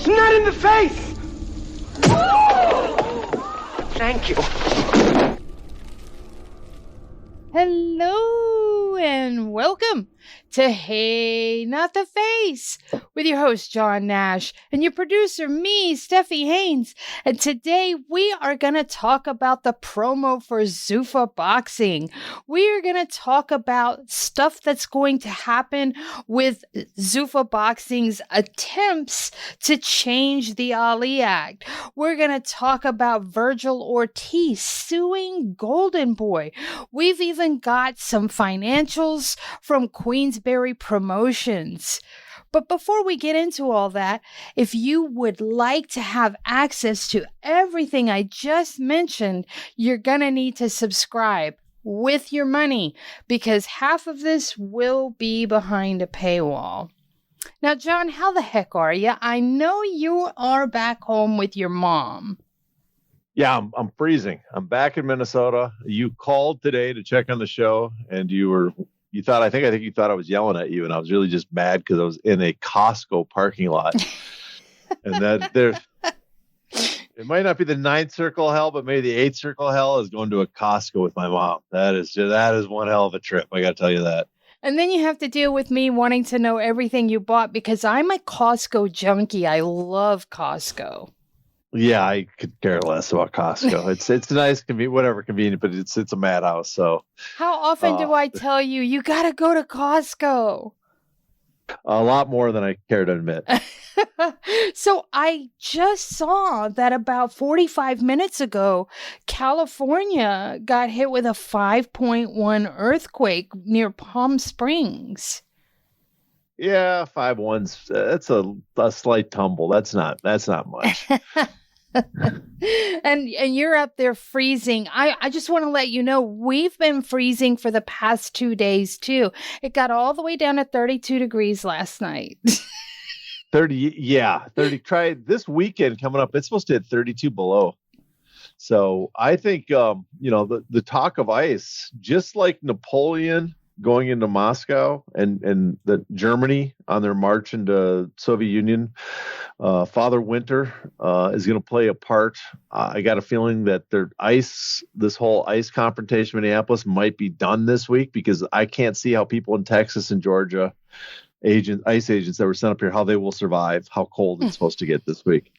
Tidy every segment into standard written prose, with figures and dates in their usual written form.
It's not in the face! Thank you. Hello and welcome to Hey Not the Face with your host John Nash and your producer me, Steffi Haynes. And today we are going to talk about the promo for ZUFFA Boxing. We are going to talk about stuff that's going to happen with ZUFFA Boxing's attempts to change the Ali Act. We're going to talk about Vergil Ortiz suing Golden Boy. We've even got some financials from Queensberry Promotions. But before we get into all that, if you would like to have access to everything I just mentioned, you're going to need to subscribe with your money because half of this will be behind a paywall. Now, John, how the heck are you? I know you are back home with your mom. Yeah, I'm freezing. I'm back in Minnesota. You called today to check on the show, and I think you thought I was yelling at you, and I was really just mad because I was in a Costco parking lot, and it might not be the 9th circle of hell, but maybe the 8th circle of hell is going to a Costco with my mom. That is one hell of a trip. I got to tell you that. And then you have to deal with me wanting to know everything you bought because I'm a Costco junkie. I love Costco. Yeah, I could care less about Costco. It's nice, convenient, but it's a madhouse. So, how often do I tell you you got to go to Costco? A lot more than I care to admit. So I just saw that about 45 minutes ago, California got hit with a 5.1 earthquake near Palm Springs. Yeah, 5.1's that's a slight tumble. That's not much. And you're up there freezing. I just want to let you know we've been freezing for the past 2 days too. It got all the way down to 32 degrees last night. 30. Try this weekend coming up. It's supposed to hit 32 below. So I think the talk of ice, just like Napoleon going into Moscow and the Germany on their march into Soviet Union, Father Winter is going to play a part. I got a feeling that this whole ice confrontation in Minneapolis might be done this week because I can't see how people in Texas and Georgia, ICE agents that were sent up here, how they will survive how cold it's supposed to get this week.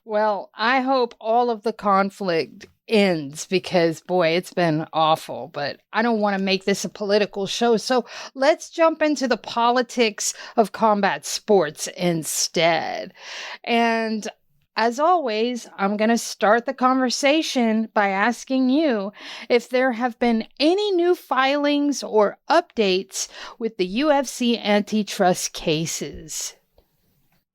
Well, I hope all of the conflict ends because, boy, it's been awful, but I don't want to make this a political show. So let's jump into the politics of combat sports instead. And as always, I'm going to start the conversation by asking you if there have been any new filings or updates with the UFC antitrust cases.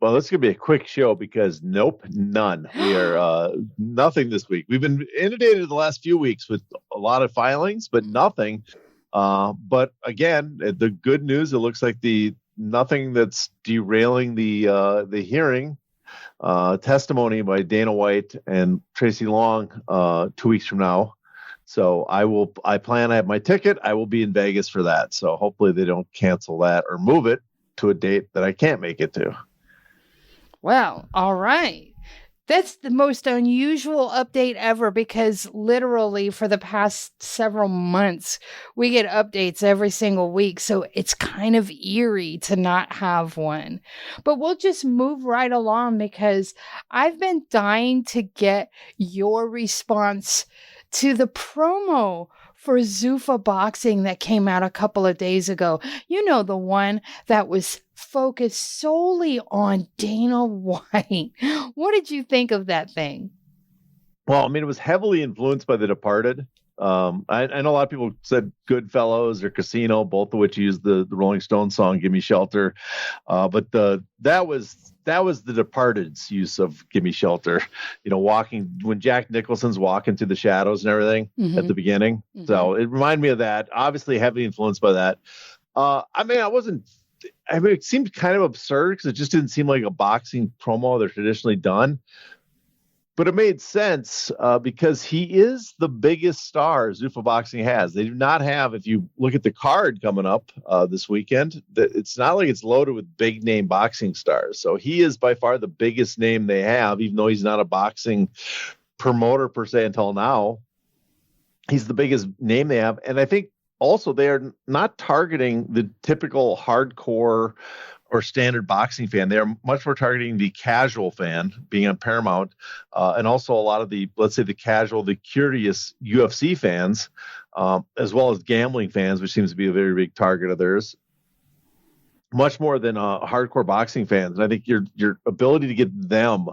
Well, this is going to be a quick show because nope, none. We are nothing this week. We've been inundated the last few weeks with a lot of filings, but nothing. But again, the good news, it looks like nothing that's derailing the hearing, testimony by Dana White and Tracy Long 2 weeks from now. So I have my ticket. I will be in Vegas for that. So hopefully they don't cancel that or move it to a date that I can't make it to. Well, all right. That's the most unusual update ever because literally for the past several months, we get updates every single week. So it's kind of eerie to not have one. But we'll just move right along because I've been dying to get your response to the promo for ZUFFA Boxing that came out a couple of days ago. You know, the one that was focused solely on Dana White. What did you think of that thing? Well, I mean, it was heavily influenced by The Departed. I know a lot of people said Goodfellas or Casino, both of which used the Rolling Stones song "Give Me Shelter," but that was The Departed's use of "Give Me Shelter." You know, when Jack Nicholson's walking through the shadows and everything at the beginning. Mm-hmm. So it reminded me of that. Obviously, heavily influenced by that. It seemed kind of absurd because it just didn't seem like a boxing promo they're traditionally done. but it made sense because he is the biggest star ZUFFA Boxing has. They do not have, if you look at the card coming up this weekend, it's not like it's loaded with big name boxing stars. So he is by far the biggest name they have, even though he's not a boxing promoter per se until now. He's the biggest name they have. And I think also they are not targeting the typical hardcore or standard boxing fan. They are much more targeting the casual fan, being on Paramount, and also a lot of the, let's say, the casual, the curious UFC fans, as well as gambling fans, which seems to be a very big target of theirs, much more than hardcore boxing fans. And I think your ability to get them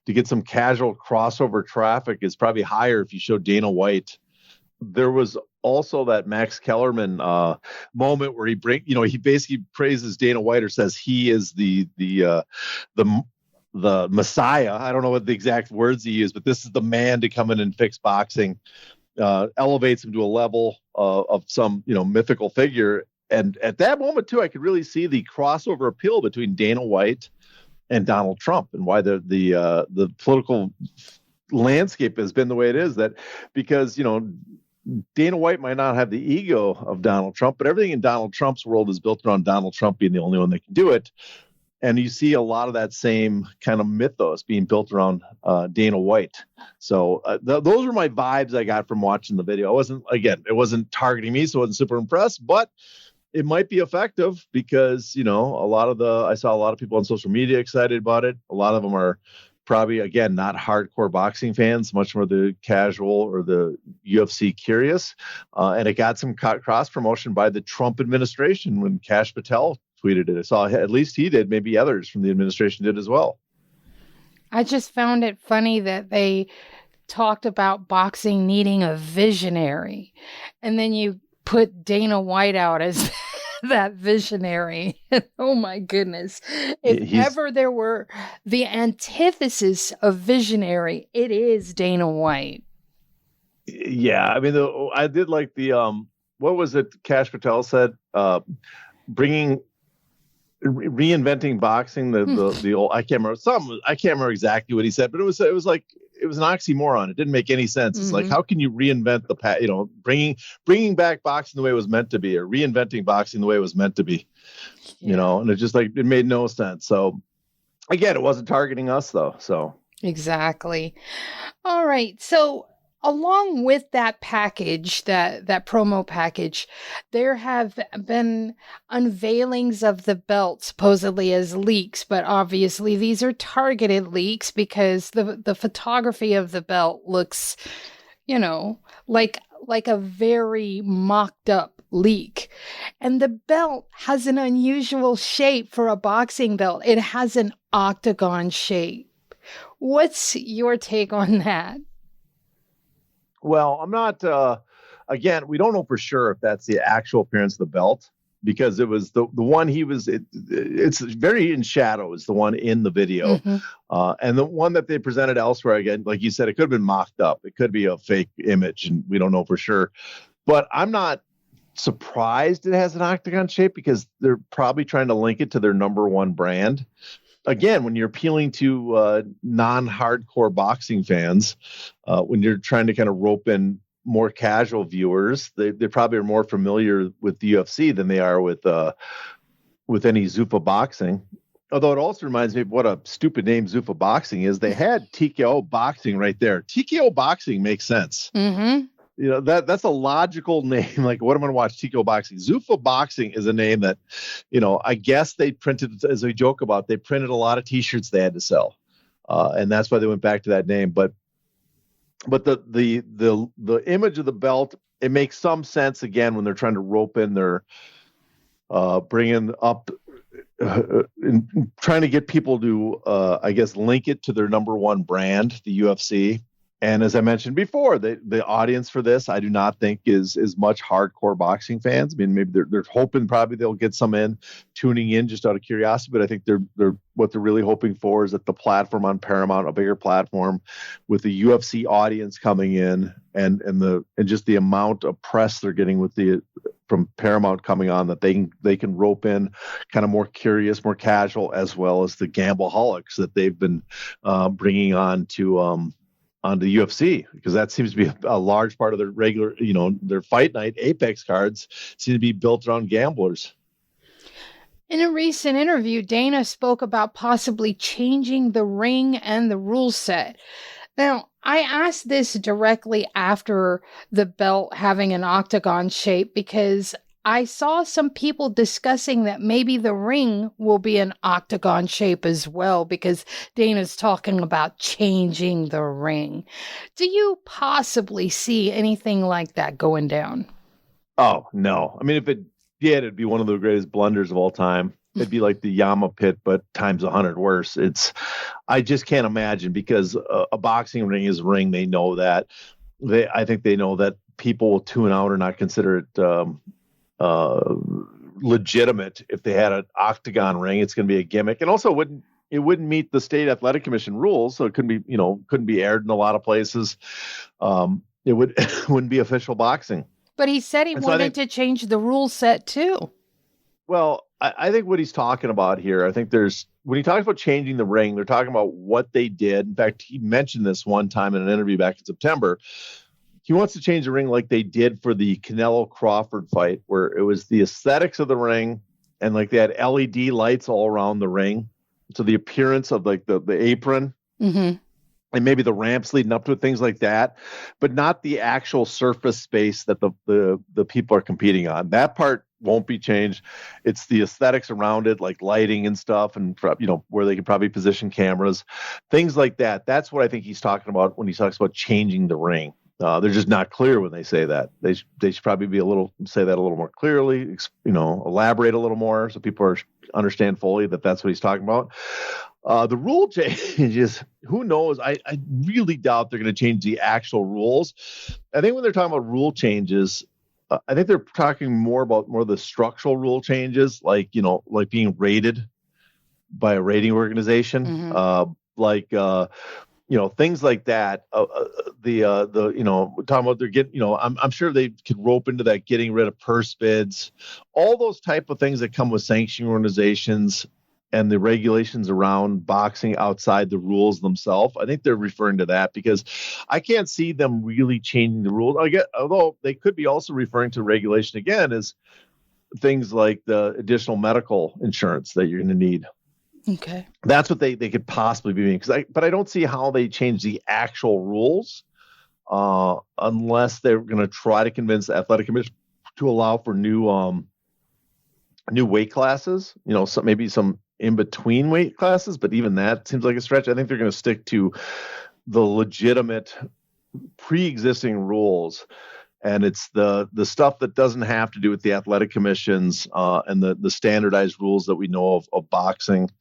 to get some casual crossover traffic is probably higher if you show Dana White. There was also that Max Kellerman moment where he basically praises Dana White, or says he is the Messiah. I don't know what the exact words he used, but this is the man to come in and fix boxing, elevates him to a level of some mythical figure. And at that moment too, I could really see the crossover appeal between Dana White and Donald Trump, and why the political landscape has been the way it is. That because Dana White might not have the ego of Donald Trump, but everything in Donald Trump's world is built around Donald Trump being the only one that can do it. And you see a lot of that same kind of mythos being built around Dana White. So those were my vibes I got from watching the video. It wasn't targeting me, so I wasn't super impressed, but it might be effective because, I saw a lot of people on social media excited about it. A lot of them are probably, again, not hardcore boxing fans, much more the casual or the UFC curious. And it got some cross promotion by the Trump administration when Kash Patel tweeted it. I saw at least he did, maybe others from the administration did as well. I just found it funny that they talked about boxing needing a visionary, and then you put Dana White out as that visionary. Oh my goodness. If ever there were the antithesis of visionary, it is Dana White. Yeah. I mean, I did like the, what was it Kash Patel said? Reinventing boxing, the old, I can't remember exactly what he said, but it was an oxymoron. It didn't make any sense. It's like, how can you reinvent the past, bringing back boxing the way it was meant to be, or reinventing boxing the way it was meant to be, and it just it made no sense. So again, it wasn't targeting us though. So exactly. All right. So along with that package, that promo package, there have been unveilings of the belt supposedly as leaks, but obviously these are targeted leaks because the photography of the belt looks, like a very mocked up leak. And the belt has an unusual shape for a boxing belt. It has an octagon shape. What's your take on that? Well, I'm not, again, we don't know for sure if that's the actual appearance of the belt, because it was the one it's very in shadow is the one in the video. And the one that they presented elsewhere, again, like you said, it could have been mocked up. It could be a fake image, and we don't know for sure. But I'm not surprised it has an octagon shape, because they're probably trying to link it to their number one brand. Again, when you're appealing to non-hardcore boxing fans, when you're trying to kind of rope in more casual viewers, they probably are more familiar with the UFC than they are with any ZUFFA Boxing. Although it also reminds me of what a stupid name ZUFFA Boxing is. They had TKO Boxing right there. TKO Boxing makes sense. Mm-hmm. That's a logical name. Like, what am I going to watch? TKO Boxing. ZUFFA Boxing is a name that, I guess they printed, as we joke about, they printed a lot of T-shirts they had to sell, and that's why they went back to that name. But the image of the belt, it makes some sense again when they're trying to rope in their bringing up. Trying to get people to, I guess, link it to their number one brand, the UFC. And as I mentioned before, the audience for this, I do not think is much hardcore boxing fans. I mean, maybe they're hoping probably they'll get some tuning in just out of curiosity. But I think they're what they're really hoping for is that the platform on Paramount, a bigger platform with the UFC audience coming in, and just the amount of press they're getting from Paramount coming on, that they can rope in kind of more curious, more casual, as well as the gambleholics that they've been bringing on to on the UFC, because that seems to be a large part of their regular, their fight night Apex cards seem to be built around gamblers. In a recent interview, Dana spoke about possibly changing the ring and the rule set. Now, I asked this directly after the belt having an octagon shape because I saw some people discussing that maybe the ring will be an octagon shape as well, because Dana's talking about changing the ring. Do you possibly see anything like that going down? Oh, no. I mean, if it did, it'd be one of the greatest blunders of all time. It'd be like the Yama pit, but times 100 worse. I just can't imagine, because a boxing ring is a ring. They know that. I think they know that people will tune out or not consider it legitimate if they had an octagon ring. It's going to be a gimmick, and also it wouldn't meet the state athletic commission rules, so it couldn't be aired in a lot of places. It wouldn't be official boxing. But he said he wanted to change the rule set too. Well, I think what he's talking about here, I think when he talks about changing the ring, they're talking about what they did. In fact, he mentioned this one time in an interview back in September. He wants to change the ring like they did for the Canelo Crawford fight, where it was the aesthetics of the ring and like they had LED lights all around the ring. So the appearance of like the apron. Mm-hmm. And maybe the ramps leading up to it, things like that, but not the actual surface space that the people are competing on. That part won't be changed. It's the aesthetics around it, like lighting and stuff, and where they could probably position cameras, things like that. That's what I think he's talking about when he talks about changing the ring. They're just not clear when they say that. They should probably say that a little more clearly, elaborate a little more so people understand fully that that's what he's talking about. The rule changes, who knows? I really doubt they're going to change the actual rules. I think when they're talking about rule changes, I think they're talking more about of the structural rule changes, like being rated by a rating organization, things like that. Talking about they're getting, I'm sure they could rope into that, getting rid of purse bids, all those type of things that come with sanctioning organizations and the regulations around boxing outside the rules themselves. I think they're referring to that, because I can't see them really changing the rules. Although they could be also referring to regulation again as things like the additional medical insurance that you're going to need. Okay. That's what they could possibly be doing. But I don't see how they change the actual rules unless they're going to try to convince the athletic commission to allow for new weight classes, maybe some in-between weight classes, but even that seems like a stretch. I think they're going to stick to the legitimate pre-existing rules, and it's the stuff that doesn't have to do with the athletic commissions and the standardized rules that we know of boxing.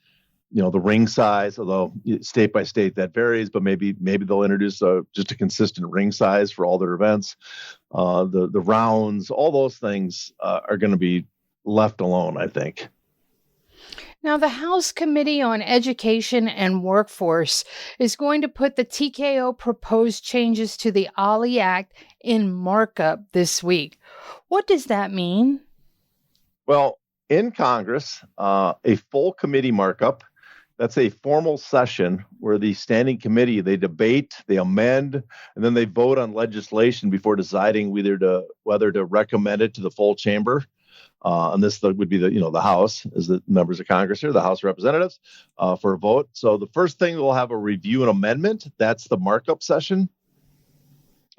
The ring size, although state by state that varies, but maybe they'll introduce just a consistent ring size for all their events. The rounds, all those things are going to be left alone, I think. Now, the House Committee on Education and Workforce is going to put the TKO proposed changes to the Ali Act in markup this week. What does that mean? Well, in Congress, a full committee markup, that's a formal session where the standing committee, they debate, they amend, and then they vote on legislation before deciding whether to recommend it to the full chamber. And this would be the House, as the members of Congress here, the House of Representatives, for a vote. So the first thing, we'll have a review and amendment. That's the markup session.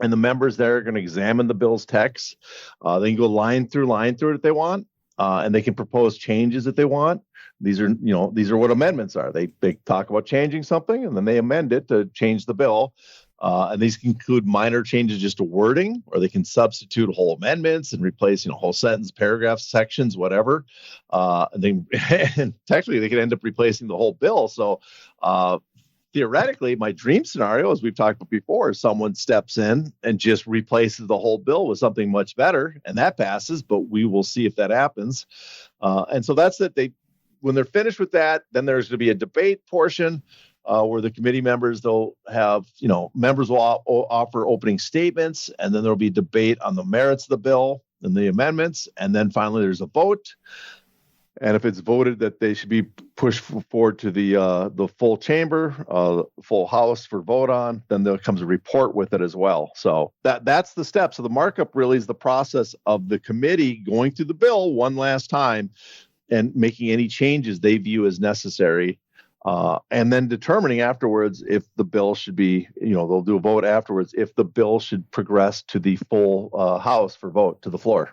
And the members there are going to examine the bill's text. They can go line through it if they want, and they can propose changes if they want. These are what amendments are. They talk about changing something, and then they amend it to change the bill. And these can include minor changes just to wording, or they can substitute whole amendments and replace, whole sentence, paragraphs, sections, whatever. And technically they could end up replacing the whole bill. So theoretically, my dream scenario, as we've talked about before, is someone steps in and just replaces the whole bill with something much better, and that passes. But we will see if that happens. And so that's it. When they're finished with that, then there's going to be a debate portion. Where the committee members, they'll have, members will offer opening statements, and then there'll be debate on the merits of the bill and the amendments. And then finally, there's a vote. And if it's voted that they should be push forward to the full chamber, full House for vote on. Then there comes a report with it as well. So that's the step. So the markup really is the process of the committee going through the bill one last time and making any changes they view as necessary. And then determining afterwards if the bill should be, they'll do a vote afterwards, if the bill should progress to the full House for vote to the floor.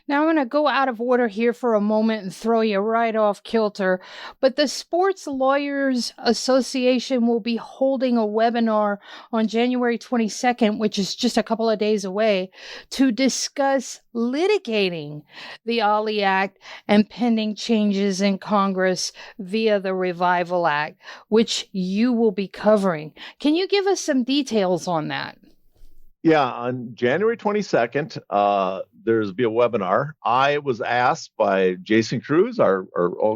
Now, I'm going to go out of order here for a moment and throw you right off kilter, but the Sports Lawyers Association will be holding a webinar on January 22nd, which is just a couple of days away, to discuss litigating the Ali Act and pending changes in Congress via the Revival Act, which you will be covering. Can you give us some details on that? Yeah, on January 22nd, there's be a webinar. I was asked by Jason Cruz, our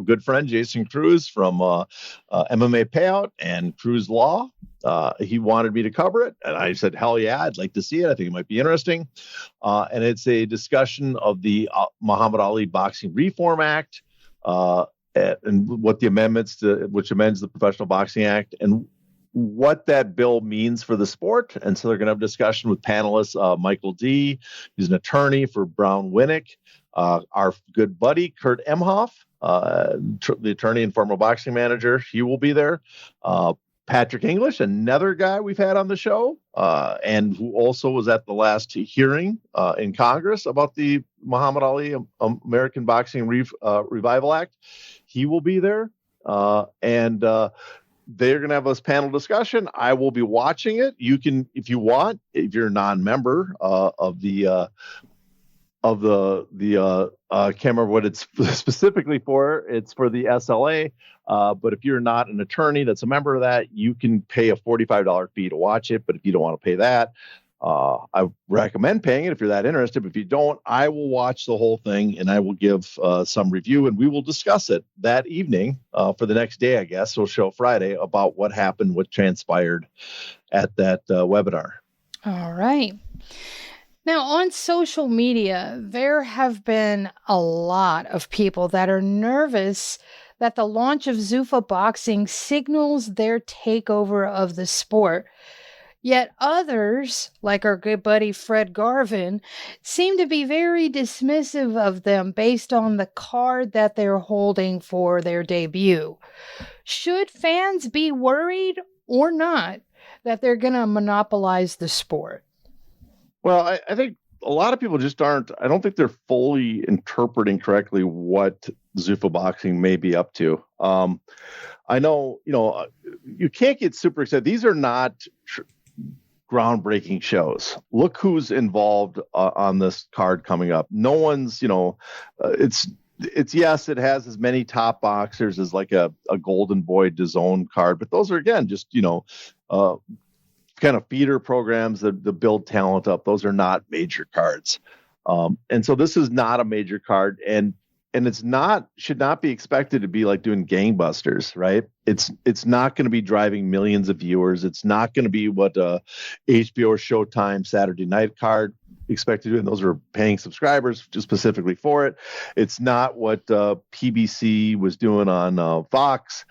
good friend Jason Cruz from MMA Payout and Cruz Law. He wanted me to cover it, and I said, hell yeah, I'd like to see it. I think it might be interesting. And it's a discussion of the Muhammad Ali Boxing Reform Act and what the amendments which amends the Professional Boxing Act and what that bill means for the sport. And so they're going to have a discussion with panelists, Michael D., who's an attorney for Brown Winnick, our good buddy, Kurt Emhoff, the attorney and former boxing manager. He will be there. Patrick English, another guy we've had on the show, and who also was at the last hearing in Congress about the Muhammad Ali American Boxing Revival Act. He will be there. They're going to have this panel discussion. I will be watching it. You can, if you want, if you're a non-member of the can't remember what it's specifically for. It's for the SLA. But if you're not an attorney that's a member of that, you can pay a $45 fee to watch it. But if you don't want to pay that, I recommend paying it if you're that interested. But if you don't, I will watch the whole thing and I will give some review and we will discuss it that evening for the next day, I guess. We'll show Friday about what happened, what transpired at that webinar. All right. Now, on social media, there have been a lot of people that are nervous that the launch of ZUFFA Boxing signals their takeover of the sport. Yet others, like our good buddy Fred Garvin, seem to be very dismissive of them based on the card that they're holding for their debut. Should fans be worried or not that they're going to monopolize the sport? Well, I think a lot of people just aren't, I don't think they're fully interpreting correctly what ZUFFA Boxing may be up to. I know, you can't get super excited. These are not groundbreaking shows. Look who's involved on this card coming up. No one's, it's yes, it has as many top boxers as like a Golden Boy DAZN card, but those are again just kind of feeder programs that build talent up. Those are not major cards, and so this is not a major card, and it's should not be expected to be like doing gangbusters, right? It's not going to be driving millions of viewers. It's not going to be what HBO or Showtime Saturday night card expected to do, and those are paying subscribers just specifically for it. It's not what PBC was doing on Fox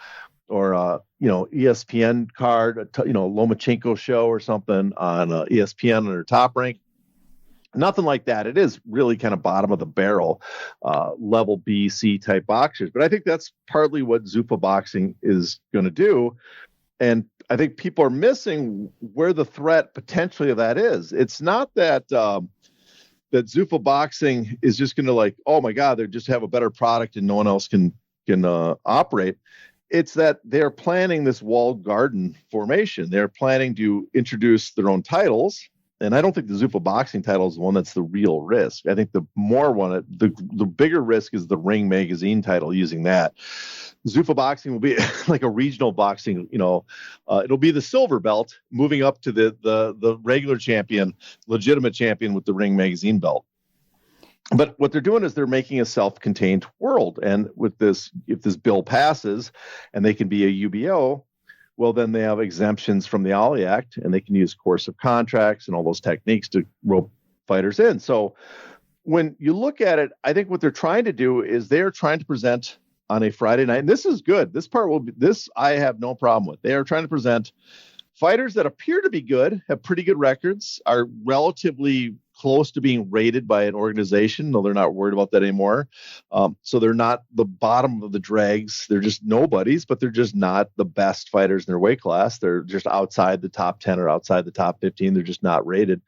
or ESPN card, Lomachenko show or something on ESPN under Top Rank. Nothing like that. It is really kind of bottom of the barrel, level B, C type boxers. But I think that's partly what ZUFFA Boxing is going to do. And I think people are missing where the threat potentially of that is. It's not that that ZUFFA Boxing is just going to like, oh my God, they just have a better product and no one else can operate. It's that they're planning this walled garden formation. They're planning to introduce their own titles. And I don't think the ZUFFA Boxing title is the one that's the real risk. I think the bigger risk is the Ring magazine title, using that. ZUFFA Boxing will be like a regional boxing, it'll be the silver belt moving up to the regular champion, legitimate champion with the Ring magazine belt. But what they're doing is they're making a self-contained world. And with this, if this bill passes and they can be a UBO, well, then they have exemptions from the Ali Act and they can use coercive contracts and all those techniques to rope fighters in. So when you look at it, I think what they're trying to do is they're trying to present on a Friday night. And this is good. This part will be this I have no problem with. They are trying to present fighters that appear to be good, have pretty good records, are relatively close to being rated by an organization. No, they're not worried about that anymore. So they're not the bottom of the dregs. They're just nobodies, but they're just not the best fighters in their weight class. They're just outside the top 10 or outside the top 15. They're just not rated.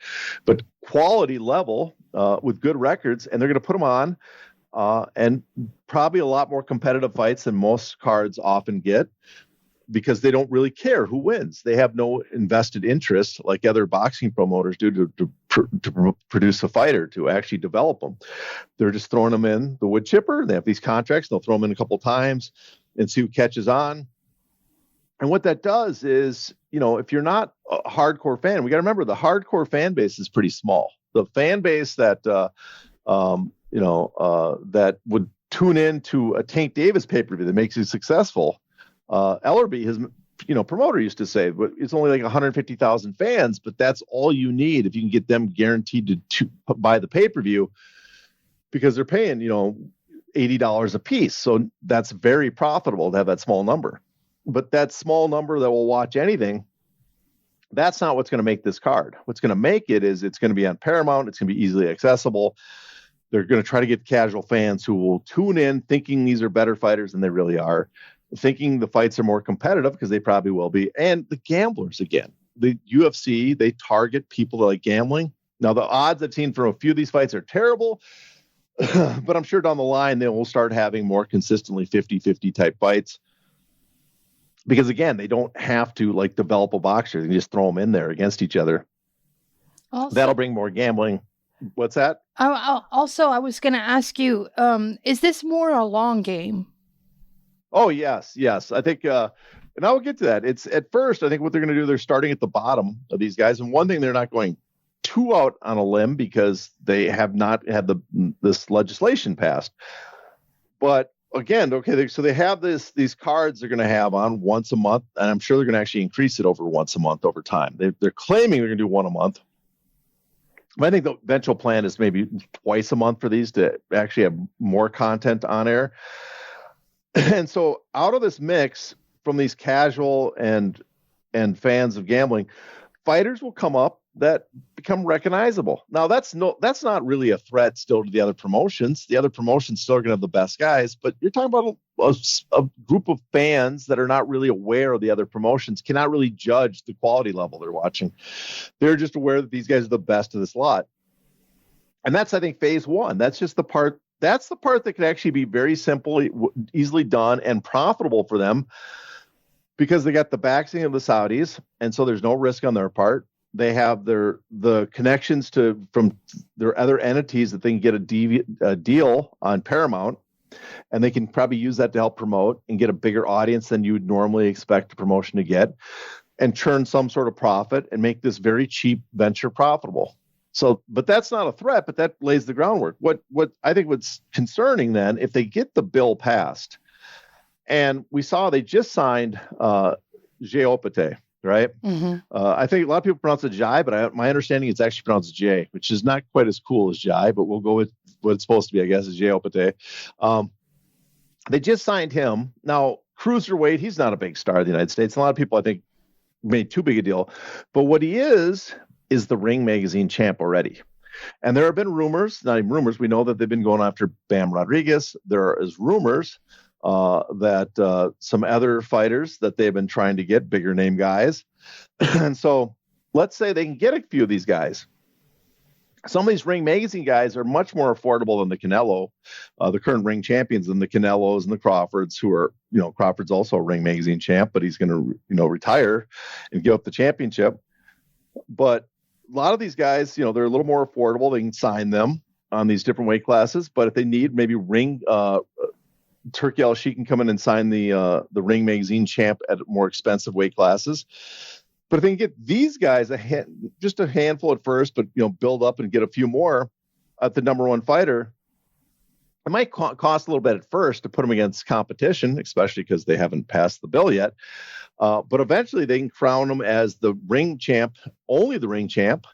But quality level with good records, and they're going to put them on and probably a lot more competitive fights than most cards often get, because they don't really care who wins. They have no invested interest like other boxing promoters do to produce a fighter, to actually develop them. They're just throwing them in the wood chipper. They have these contracts. They'll throw them in a couple of times and see who catches on. And what that does is, if you're not a hardcore fan, we got to remember the hardcore fan base is pretty small. The fan base that, that would tune in to a Tank Davis pay-per-view that makes you successful. Ellerby, his promoter, used to say, but it's only like 150,000 fans, but that's all you need if you can get them guaranteed to buy the pay-per-view, because they're paying $80 a piece. So that's very profitable to have that small number. But that small number that will watch anything, that's not what's going to make this card. What's going to make it is it's going to be on Paramount. It's going to be easily accessible. They're going to try to get casual fans who will tune in thinking these are better fighters than they really are, thinking the fights are more competitive, because they probably will be. And the gamblers, again, the UFC, they target people that like gambling. Now, the odds I've seen from a few of these fights are terrible, but I'm sure down the line they will start having more consistently 50-50 type fights. Because, again, they don't have to develop a boxer. They can just throw them in there against each other. Also, that'll bring more gambling. What's that? I was going to ask you, is this more a long game? Oh, yes. I think, and I will get to that. It's at first, I think what they're going to do, they're starting at the bottom of these guys. And one thing, they're not going too out on a limb because they have not had this legislation passed. But again, okay, so they have these cards they're going to have on once a month, and I'm sure they're going to actually increase it over once a month over time. They're claiming they're going to do one a month. But I think the eventual plan is maybe twice a month for these to actually have more content on air. And so out of this mix from these casual and fans of gambling, fighters will come up that become recognizable. Now that's not really a threat still to the other promotions. The other promotions still are going to have the best guys, but you're talking about a group of fans that are not really aware of the other promotions, cannot really judge the quality level they're watching. They're just aware that these guys are the best of this lot. And that's, I think, phase one. That's just the part. That's the part that can actually be very simple, easily done, and profitable for them, because they got the backing of the Saudis, and so there's no risk on their part. They have the connections from their other entities that they can get a deal on Paramount, and they can probably use that to help promote and get a bigger audience than you would normally expect a promotion to get, and churn some sort of profit and make this very cheap venture profitable. So, but that's not a threat, but that lays the groundwork. What I think what's concerning then, if they get the bill passed, and we saw they just signed Jeopate, right? Mm-hmm. I think a lot of people pronounce it Jai, but my understanding it's actually pronounced J, which is not quite as cool as Jai, but we'll go with what it's supposed to be, I guess, is Jeopate. They just signed him. Now, cruiserweight, he's not a big star in the United States. A lot of people, I think, made too big a deal. But what he is the Ring Magazine champ already. And there have been rumors, not even rumors, we know that they've been going after Bam Rodriguez. There is rumors that some other fighters that they've been trying to get, bigger name guys. And so let's say they can get a few of these guys. Some of these Ring Magazine guys are much more affordable than the Canelo, the current ring champions, than the Canelos and the Crawfords, who are, Crawford's also a Ring Magazine champ, but he's going to, retire and give up the championship. But a lot of these guys, they're a little more affordable. They can sign them on these different weight classes. But if they need maybe Turki Al-Sheikh can come in and sign the Ring Magazine champ at more expensive weight classes. But if they can get these guys just a handful at first, but build up and get a few more at the number one fighter, it might cost a little bit at first to put them against competition, especially because they haven't passed the bill yet. But eventually they can crown them as the ring champ, only the ring champ,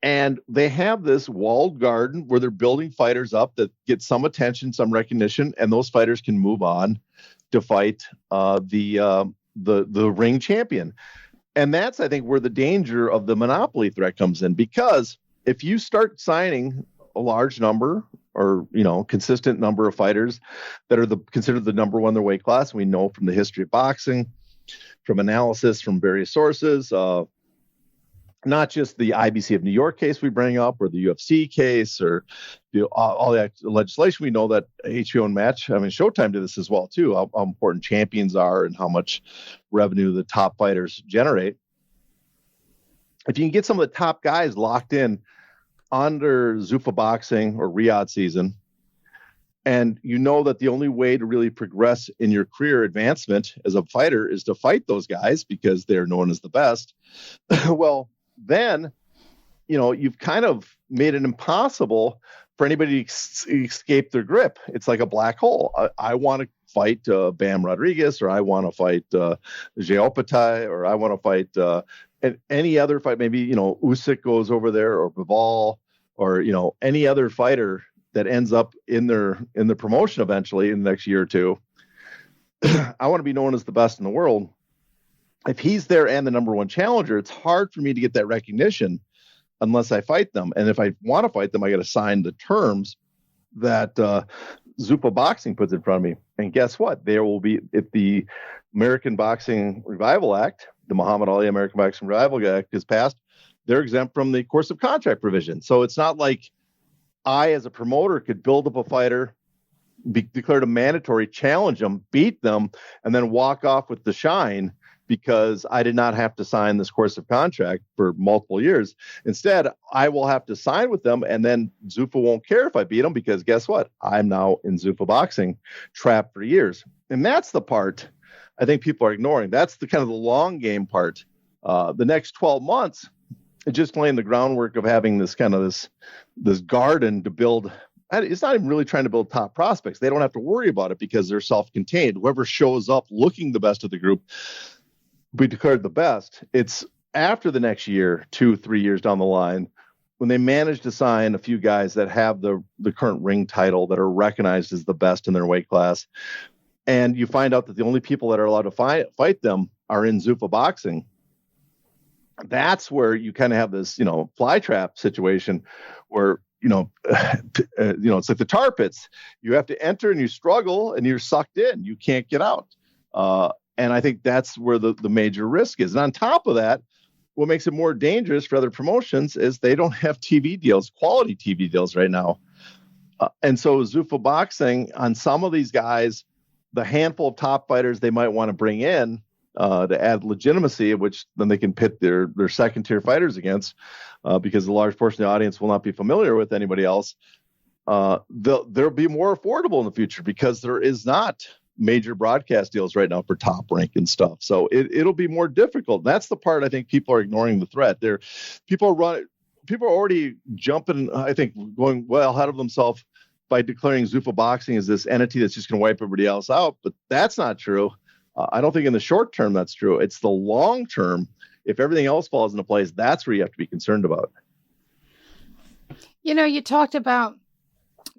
And they have this walled garden where they're building fighters up that get some attention, some recognition, and those fighters can move on to fight the ring champion. And that's, I think, where the danger of the monopoly threat comes in, because if you start signing a large number or, consistent number of fighters that are considered the number one in their weight class, we know from the history of boxing, from analysis from various sources, not just the IBC of New York case we bring up, or the UFC case, or all the legislation. We know that HBO and Showtime did this as well too. How important champions are and how much revenue the top fighters generate. If you can get some of the top guys locked in under ZUFFA Boxing or Riyadh season, and you know that the only way to really progress in your career advancement as a fighter is to fight those guys because they're known as the best. Well, then, you've kind of made it impossible for anybody to escape their grip. It's like a black hole. I want to fight Bam Rodriguez, or I want to fight Jeopatai, or I want to fight any other fight. Maybe, Usyk goes over there, or Bivol, or, any other fighter that ends up in the promotion eventually in the next year or two. I want to be known as the best in the world. If he's there and the number one challenger, it's hard for me to get that recognition unless I fight them. And if I want to fight them, I got to sign the terms that ZUFFA Boxing puts in front of me. And guess what? There will be, if the American Boxing Revival Act, the Muhammad Ali American Boxing Revival Act is passed, they're exempt from the course of contract provision. So it's not like I, as a promoter, could build up a fighter, be declared a mandatory, challenge them, beat them, and then walk off with the shine because I did not have to sign this course of contract for multiple years. Instead, I will have to sign with them, and then ZUFFA won't care if I beat them, because guess what? I'm now in ZUFFA Boxing, trapped for years. And that's the part I think people are ignoring. That's the kind of the long game part. The next 12 months, just laying the groundwork of having this kind of this garden to build. It's not even really trying to build top prospects. They don't have to worry about it because they're self-contained. Whoever shows up looking the best of the group be declared the best. It's after the next year, 2-3 years down the line, when they manage to sign a few guys that have the current ring title, that are recognized as the best in their weight class, and you find out that the only people that are allowed to fight them are in ZUFFA Boxing. That's where you kind of have this, fly trap situation where, it's like the tar pits. You have to enter and you struggle and you're sucked in. You can't get out. And I think that's where the major risk is. And on top of that, what makes it more dangerous for other promotions is they don't have TV deals, quality TV deals right now. And so ZUFFA Boxing, on some of these guys, the handful of top fighters they might want to bring in to add legitimacy, which then they can pit their second tier fighters against, because a large portion of the audience will not be familiar with anybody else. They'll be more affordable in the future because there is not major broadcast deals right now for Top Rank and stuff. So it'll be more difficult. That's the part I think people are ignoring the threat. People are already jumping, I think, going well ahead of themselves by declaring ZUFFA Boxing as this entity that's just going to wipe everybody else out. But that's not true. I don't think in the short term that's true. It's the long term. If everything else falls into place, that's where you have to be concerned about. You talked about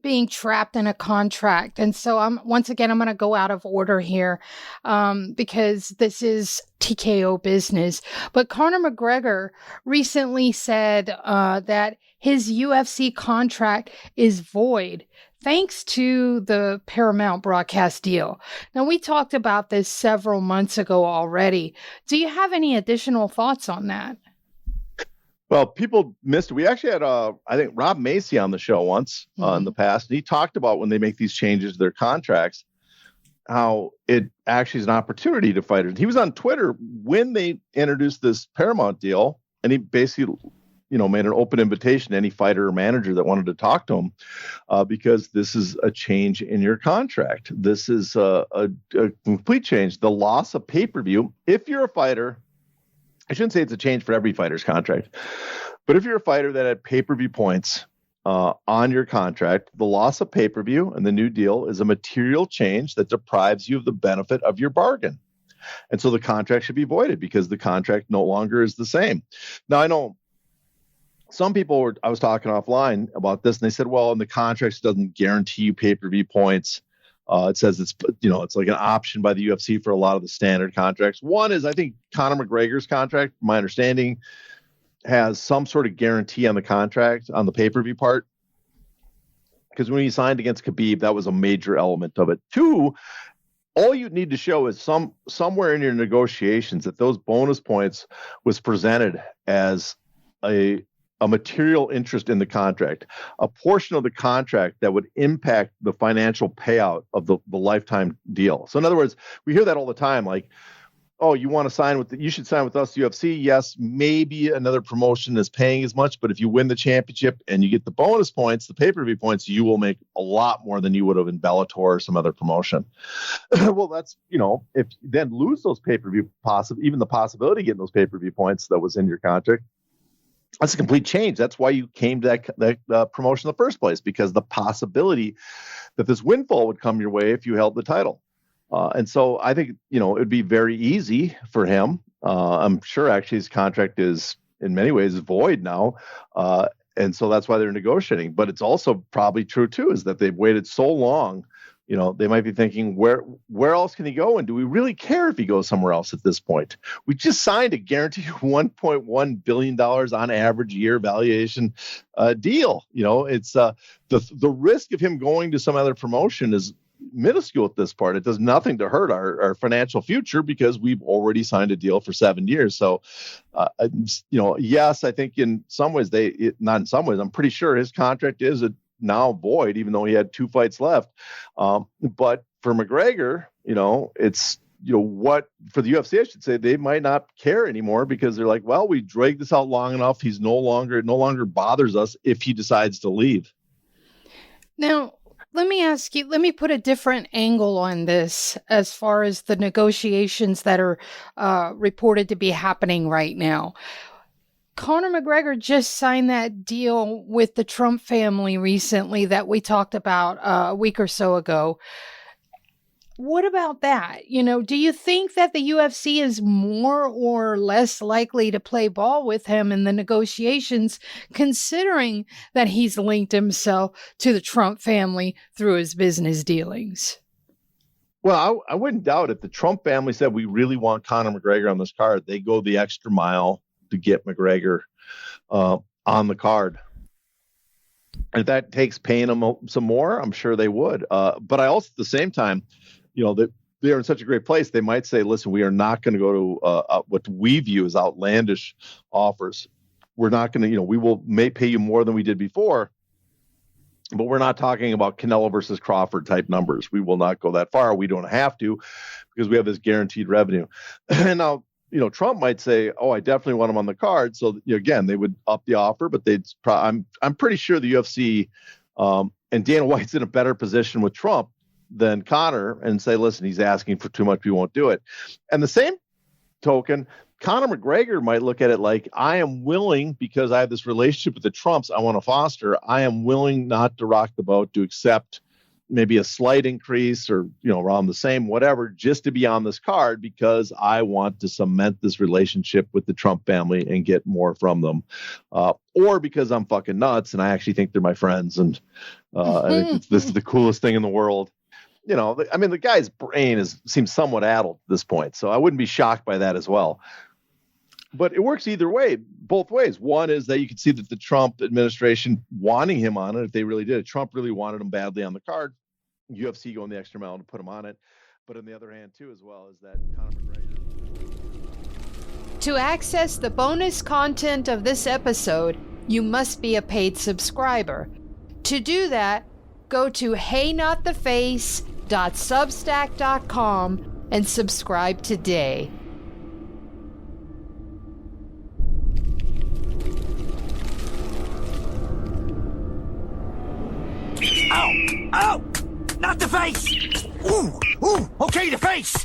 being trapped in a contract. And so I'm going to go out of order here because this is TKO business. But Conor McGregor recently said that his UFC contract is void thanks to the Paramount broadcast deal. Now, we talked about this several months ago already. Do you have any additional thoughts on that? Well, people missed it. We actually had, I think, Rob Macy on the show once in the past. And he talked about when they make these changes to their contracts, how it actually is an opportunity to fighters. He was on Twitter when they introduced this Paramount deal, and he basically, made an open invitation to any fighter or manager that wanted to talk to him, because this is a change in your contract. This is a complete change. The loss of pay-per-view. If you're a fighter, I shouldn't say it's a change for every fighter's contract, but if you're a fighter that had pay-per-view points on your contract, the loss of pay-per-view and the new deal is a material change that deprives you of the benefit of your bargain. And so the contract should be voided because the contract no longer is the same. Now, I know some people I was talking offline about this, and they said, well, in the contracts, it doesn't guarantee you pay-per-view points. It says it's like an option by the UFC for a lot of the standard contracts. One is, I think, Conor McGregor's contract, my understanding, has some sort of guarantee on the contract on the pay-per-view part. Because when he signed against Khabib, that was a major element of it. Two, all you need to show is somewhere in your negotiations that those bonus points was presented as a material interest in the contract, a portion of the contract that would impact the financial payout of the lifetime deal. So in other words, we hear that all the time, like, oh, you want to sign you should sign with us, UFC. Yes, maybe another promotion is paying as much, but if you win the championship and you get the bonus points, the pay-per-view points, you will make a lot more than you would have in Bellator or some other promotion. Well, that's, if you then lose those pay-per-view even the possibility of getting those pay-per-view points that was in your contract, that's a complete change. That's why you came to that promotion in the first place, because the possibility that this windfall would come your way if you held the title. And so I think, it would be very easy for him. I'm sure actually his contract is in many ways void now. And so that's why they're negotiating. But it's also probably true, too, is that they've waited so long. They might be thinking, where else can he go? And do we really care if he goes somewhere else at this point? We just signed a guaranteed $1.1 billion on average year valuation deal. It's the risk of him going to some other promotion is minuscule at this part. It does nothing to hurt our financial future because we've already signed a deal for 7 years. So, yes, I think in some ways not in some ways, I'm pretty sure his contract is now void, even though he had 2 fights left. But for McGregor, it's, what for the UFC, I should say, they might not care anymore because they're like, well, we dragged this out long enough. He's no longer bothers us if he decides to leave. Now, let me put a different angle on this as far as the negotiations that are reported to be happening right now. Conor McGregor just signed that deal with the Trump family recently that we talked about a week or so ago. What about that? Do you think that the UFC is more or less likely to play ball with him in the negotiations, considering that he's linked himself to the Trump family through his business dealings? Well, I wouldn't doubt it. The Trump family said, we really want Conor McGregor on this card. They go the extra mile to get McGregor on the card. If that takes paying them some more, I'm sure they would. But I also, at the same time, that they're in such a great place, they might say, listen, we are not going to go to what we view as outlandish offers. We're not going to, we may pay you more than we did before, but we're not talking about Canelo versus Crawford type numbers. We will not go that far. We don't have to because we have this guaranteed revenue. And now, Trump might say, oh, I definitely want him on the card. So again, they would up the offer, but I'm pretty sure the UFC and Dana White's in a better position with Trump than Conor and say, listen, he's asking for too much. We won't do it. And the same token, Conor McGregor might look at it like, I am willing, because I have this relationship with the Trumps I want to foster, I am willing not to rock the boat, to accept maybe a slight increase or, around the same, whatever, just to be on this card because I want to cement this relationship with the Trump family and get more from them. Or because I'm fucking nuts and I actually think they're my friends. And I think this is the coolest thing in the world. The guy's brain seems somewhat addled at this point. So I wouldn't be shocked by that as well. But it works either way, both ways. One is that you can see that the Trump administration wanting him on it, if they really did. Trump really wanted him badly on the card. UFC going the extra mile to put him on it. But on the other hand, too, as well, is that Conor McGregor. To access the bonus content of this episode, you must be a paid subscriber. To do that, go to heynottheface.substack.com and subscribe today. Ow! Ow! Not the face! Ooh! Okay, the face!